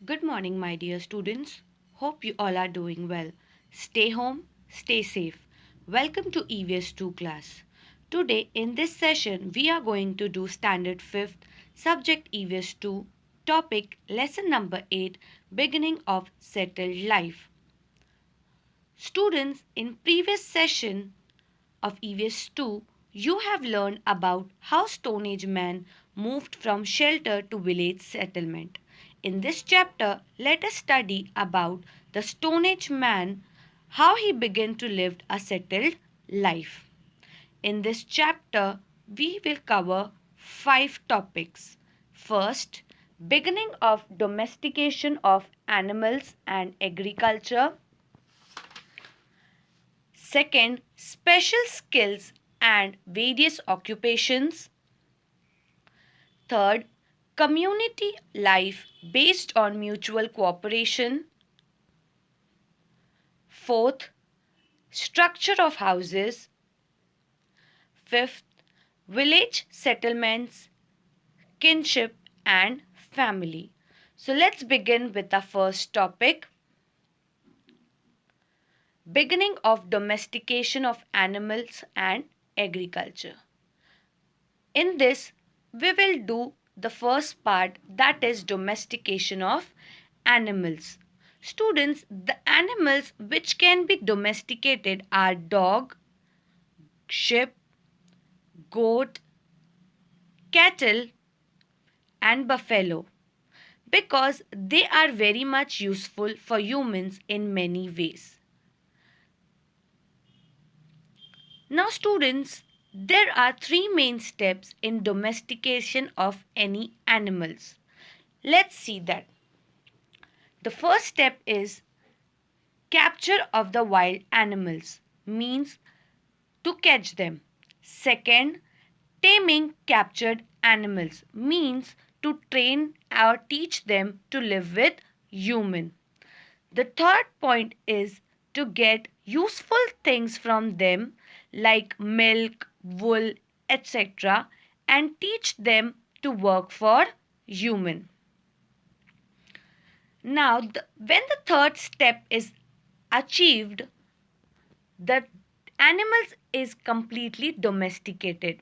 Good morning, my dear students. Hope you all are doing well. Stay home, stay safe. Welcome to EVS 2 class. Today, in this session, we are going to do Standard 5th, Subject EVS 2, topic Lesson number 8, Beginning of Settled Life. Students, in previous session of EVS 2, you have learned about how Stone Age man moved from shelter to village settlement. In this chapter, let us study about the Stone Age man, how he began to live a settled life. In this chapter, we will cover 5 topics. First, beginning of domestication of animals and agriculture. Second, special skills and various occupations. Third, community life based on mutual cooperation. Fourth, structure of houses. Fifth, village settlements, kinship and family. So let's begin with the first topic. Beginning of domestication of animals and agriculture. In this, we will do the first part, that is domestication of animals. Students, the animals which can be domesticated are dog, sheep, goat, cattle and buffalo because they are very much useful for humans in many ways. Now students, there are 3 main steps in domestication of any animals. Let's see that. The first step is capture of the wild animals, means to catch them. Second, taming captured animals, means to train or teach them to live with human. The third point is to get useful things from them like milk, wool, etc. and teach them to work for human. Now, when the third step is achieved, the animals is completely domesticated,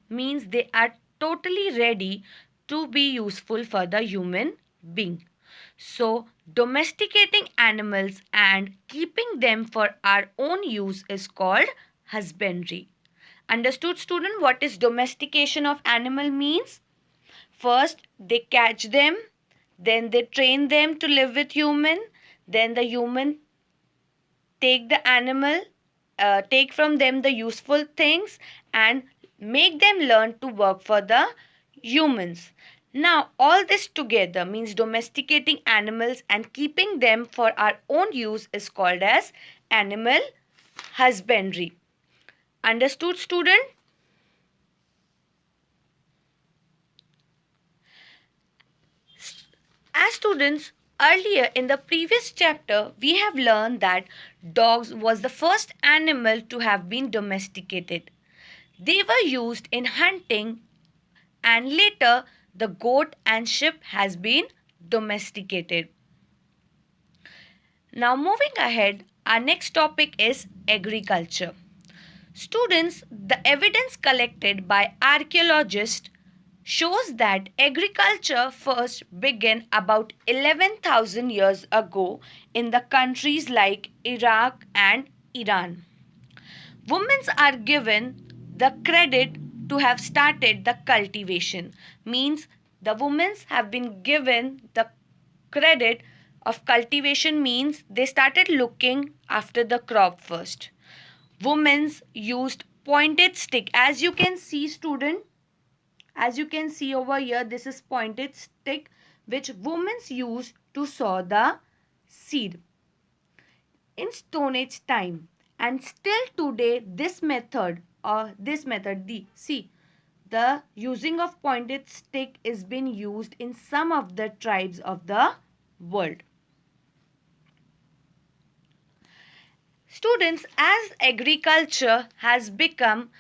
means they are totally ready to be useful for the human being. So, domesticating animals and keeping them for our own use is called husbandry. Understood, student, what is domestication of animal means? First, they catch them, then they train them to live with human, then the human take the animal, take from them the useful things and make them learn to work for the humans. Now, all this together means domesticating animals and keeping them for our own use is called as animal husbandry. Understood, student? As students, earlier in the previous chapter, we have learned that dogs was the first animal to have been domesticated. They were used in hunting and later the goat and sheep has been domesticated. Now moving ahead, our next topic is agriculture. Students, the evidence collected by archaeologists shows that agriculture first began about 11,000 years ago in the countries like Iraq and Iran. Women are given the credit to have started the cultivation, means the women have been given the credit of cultivation, means they started looking after the crop first. Women used pointed stick, as you can see student, as you can see over here, this is pointed stick which women use to sow the seed in Stone Age time. And still today the using of pointed stick is being used in some of the tribes of the world. Students, as agriculture has become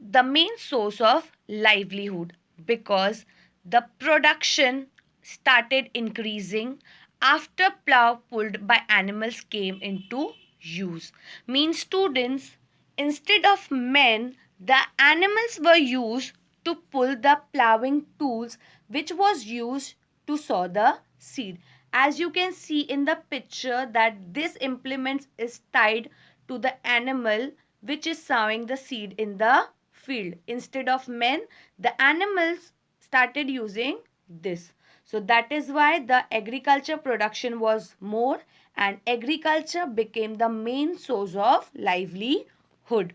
the main source of livelihood because the production started increasing after plow pulled by animals came into use. Means students, instead of men, the animals were used to pull the plowing tools which was used to sow the seed. As you can see in the picture that this implement is tied to the animal which is sowing the seed in the field. Instead of men, the animals started using this. So that is why the agriculture production was more and agriculture became the main source of livelihood.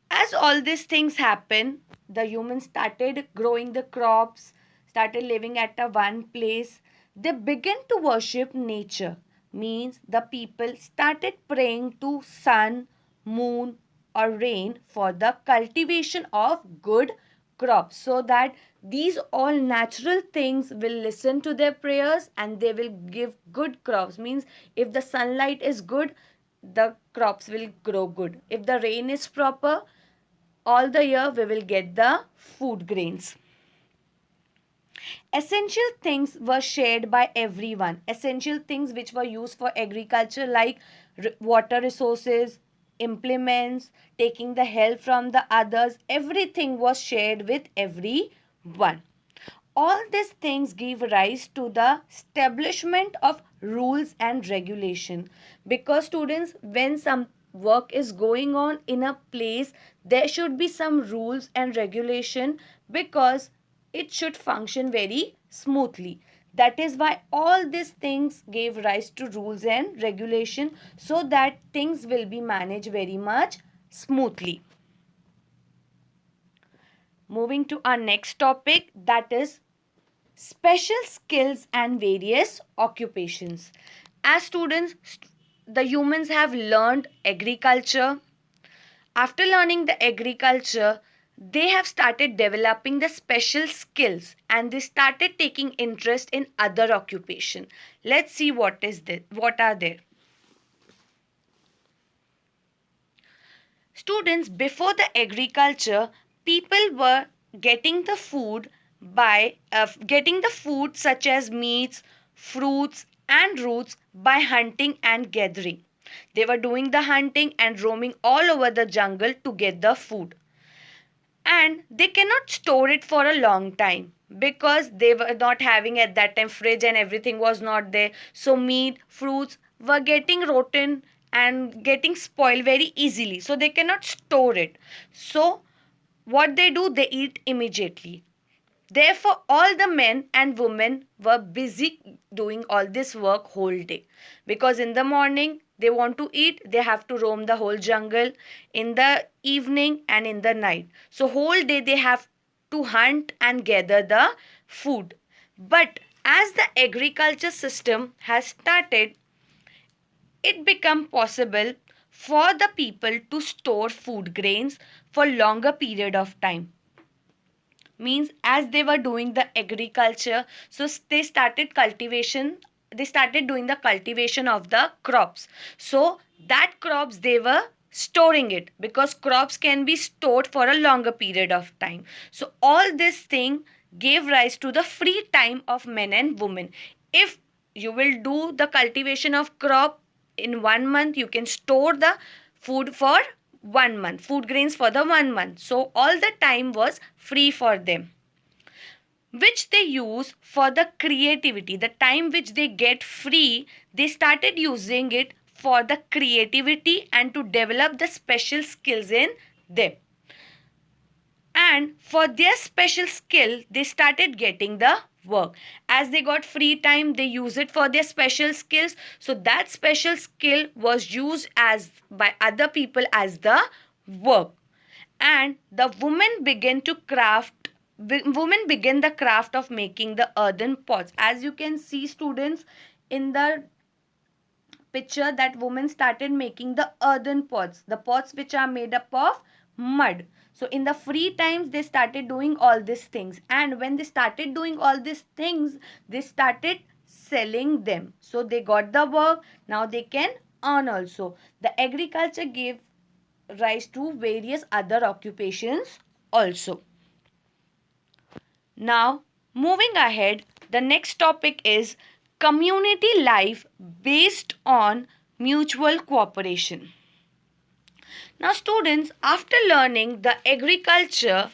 As all these things happen, the humans started growing the crops, started living at a one place. They began to worship nature. Means the people started praying to sun, moon or rain for the cultivation of good crops, so that these all natural things will listen to their prayers and they will give good crops. Means if the sunlight is good, the crops will grow good. If the rain is proper, all the year we will get the food grains. Essential things were shared by everyone. Essential things which were used for agriculture, like water resources, implements, taking the help from the others, everything was shared with everyone. All these things give rise to the establishment of rules and regulation, because students, when some work is going on in a place, there should be some rules and regulation, because it should function very smoothly. That is why all these things gave rise to rules and regulation, so that things will be managed very much smoothly. Moving to our next topic, that is special skills and various occupations. As students, the humans have learned agriculture. After learning the agriculture, they have started developing the special skills and they started taking interest in other occupation. Let's see what are there. Students, before the agriculture, people were getting the food by getting the food such as meats, fruits and roots by hunting and gathering. They were doing the hunting and roaming all over the jungle to get the food. And they cannot store it for a long time, because they were not having at that time fridge and everything was not there. So meat, fruits were getting rotten and getting spoiled very easily, so they cannot store it. So what they do, they eat immediately. Therefore, all the men and women were busy doing all this work whole day, because in the morning they want to eat, they have to roam the whole jungle, in the evening and in the night. So whole day they have to hunt and gather the food. But as the agriculture system has started, it become possible for the people to store food grains for longer period of time. Means as they were doing the agriculture, so they started doing the cultivation of the crops. So that crops they were storing it, because crops can be stored for a longer period of time. So all this thing gave rise to the free time of men and women. If you will do the cultivation of crop in 1 month, you can store the food for 1 month, food grains for the 1 month. So all the time was free for them, which they use for the creativity. The time which they get free, they started using it for the creativity and to develop the special skills in them. And for their special skill, they started getting the work. As they got free time, they use it for their special skills. So that special skill was used as by other people as the work. And the women began the craft of making the earthen pots. As you can see, students, in the picture, that women started making the earthen pots, the pots which are made up of mud. So in the free times, they started doing all these things, and when they started doing all these things, they started selling them. So they got the work, now they can earn also. The agriculture gave rise to various other occupations also. Now Moving ahead, the next topic is community life based on mutual cooperation. Now, students, after learning the agriculture,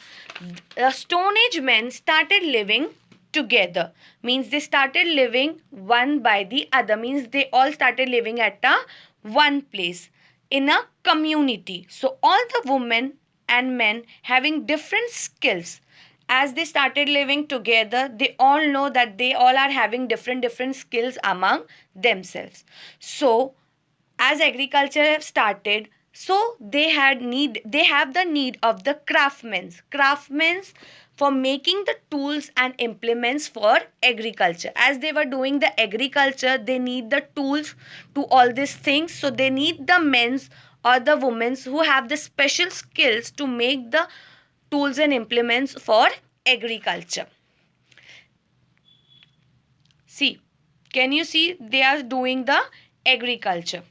the Stone Age men started living together. Means they started living one by the other. Means they all started living at a one place in a community. So all the women and men having different skills. As they started living together, they all know that they all are having different skills among themselves. So as agriculture have started, so they have the need of the craftsmen for making the tools and implements for agriculture. As they were doing the agriculture, they need the tools to all these things, so they need the men's or the women's who have the special skills to make the tools and implements for agriculture. See, can you see they are doing the agriculture?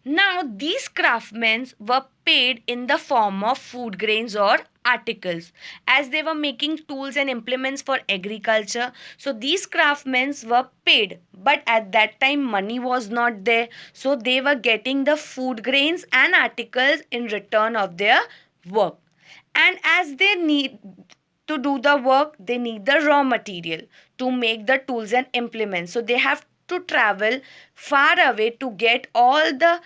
Now, these craftsmen were paid in the form of food grains or articles, as they were making tools and implements for agriculture. So, these craftsmen were paid, but at that time, money was not there. So, they were getting the food grains and articles in return of their work. And as they need to do the work, they need the raw material to make the tools and implements. So they have to travel far away to get all the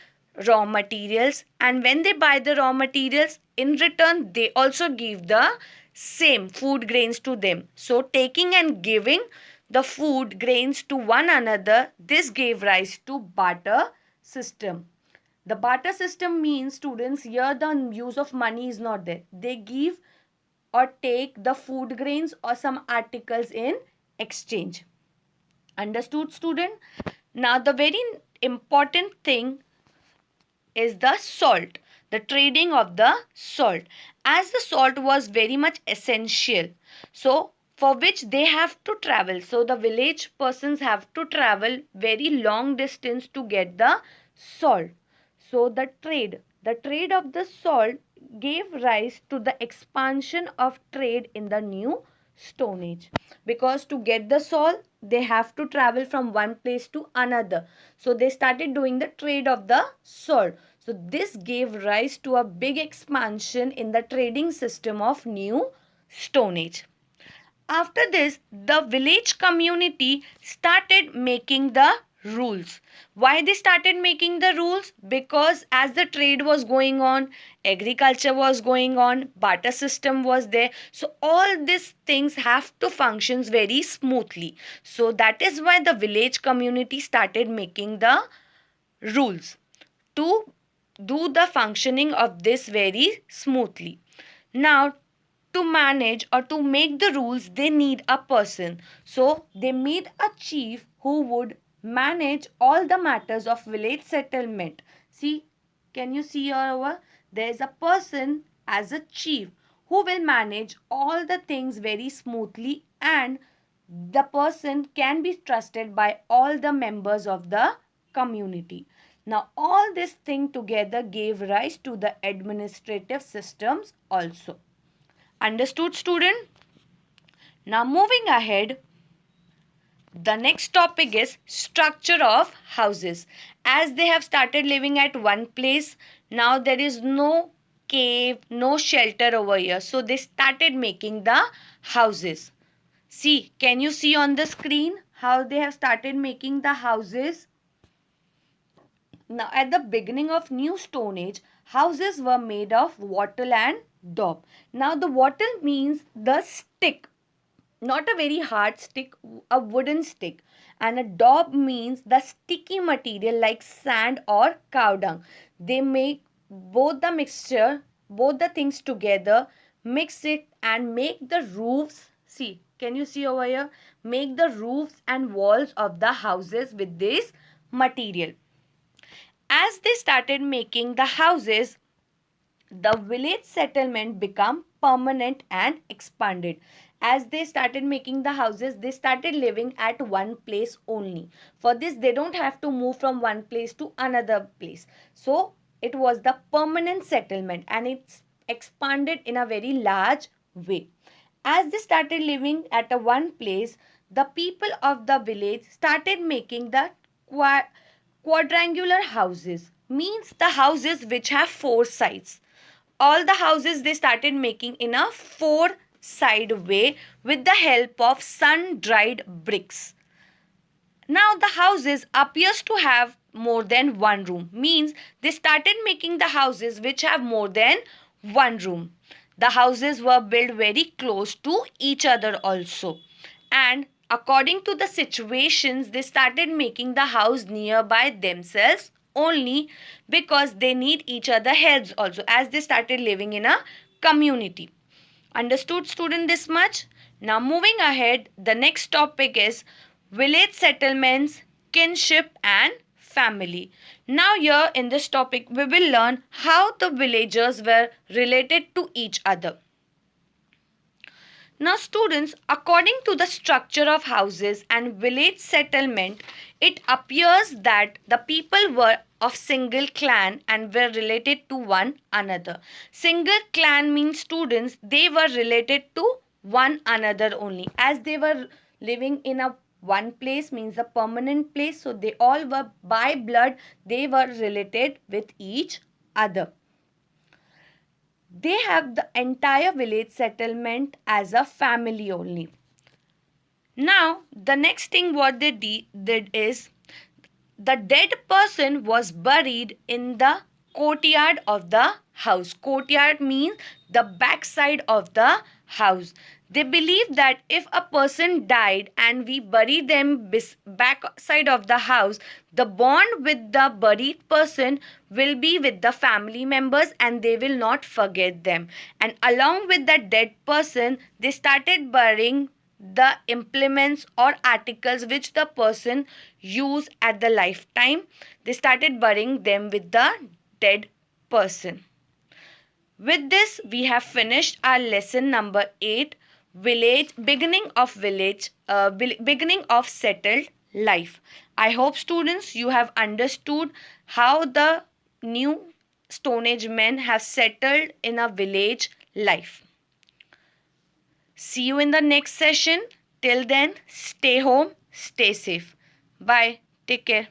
raw materials, and when they buy the raw materials, in return they also give the same food grains to them. So taking and giving the food grains to one another, this gave rise to barter system. The barter system means, students, here the use of money is not there. They give or take the food grains or some articles in exchange. Understood, student? Now, the very important thing is the salt, the trading of the salt. As the salt was very much essential, so for which they have to travel. So, the village persons have to travel very long distance to get the salt. So, the trade of the salt gave rise to the expansion of trade in the new Stone Age, because to get the salt they have to travel from one place to another. So they started doing the trade of the salt. So this gave rise to a big expansion in the trading system of new Stone Age. After this, the village community started making the rules. Why they started making the rules? Because as the trade was going on, agriculture was going on, barter system was there. So all these things have to function very smoothly. So that is why the village community started making the rules to do the functioning of this very smoothly. Now, to manage or to make the rules, they need a person. So, they made a chief who would manage all the matters of village settlement. See, can you see over? There is a person as a chief who will manage all the things very smoothly, and the person can be trusted by all the members of the community. Now, all this thing together gave rise to the administrative systems also. Understood, student? Now, moving ahead, the next topic is structure of houses. As they have started living at one place, now there is no cave, no shelter over here. So, they started making the houses. See, can you see on the screen how they have started making the houses? Now, at the beginning of New Stone Age, houses were made of wattle and daub. Now, the wattle means the stick, not a very hard stick, a wooden stick. And a daub means the sticky material like sand or cow dung. They make both the mixture, both the things together, mix it and make the roofs. See, can you see over here? Make the roofs and walls of the houses with this material. As they started making the houses, the village settlement became permanent and expanded. As they started making the houses, they started living at one place only. For this, they don't have to move from one place to another place. So it was the permanent settlement, and it's expanded in a very large way. As they started living at a one place, the people of the village started making the quadrangular houses, means the houses which have four sides. All the houses they started making in a four side way with the help of sun dried bricks. Now the houses appears to have more than one room, means they started making the houses which have more than one room. The houses were built very close to each other also, and according to the situations they started making the house nearby themselves only, because they need each other helps also, as they started living in a community. Understood, student, this much? Now moving ahead, the next topic is village settlements, kinship and family. Now here in this topic we will learn how the villagers were related to each other. Now students, according to the structure of houses and village settlement, it appears that the people were of single clan and were related to one another. Single clan means, students, they were related to one another only, as they were living in a one place, means a permanent place, so they all were by blood, they were related with each other. They have the entire village settlement as a family only. Now, the next thing what they did is, the dead person was buried in the courtyard of the house. Courtyard means the backside of the house. They believe that if a person died and we bury them backside of the house, the bond with the buried person will be with the family members and they will not forget them. And along with the dead person, they started burying the implements or articles which the person used at the lifetime. They started burying them with the dead person. With this, we have finished our lesson number 8, village beginning of settled life. I hope, students, you have understood how the new Stone Age men have settled in a village life. See you in the next session. Till then, stay home, stay safe. Bye. Take care.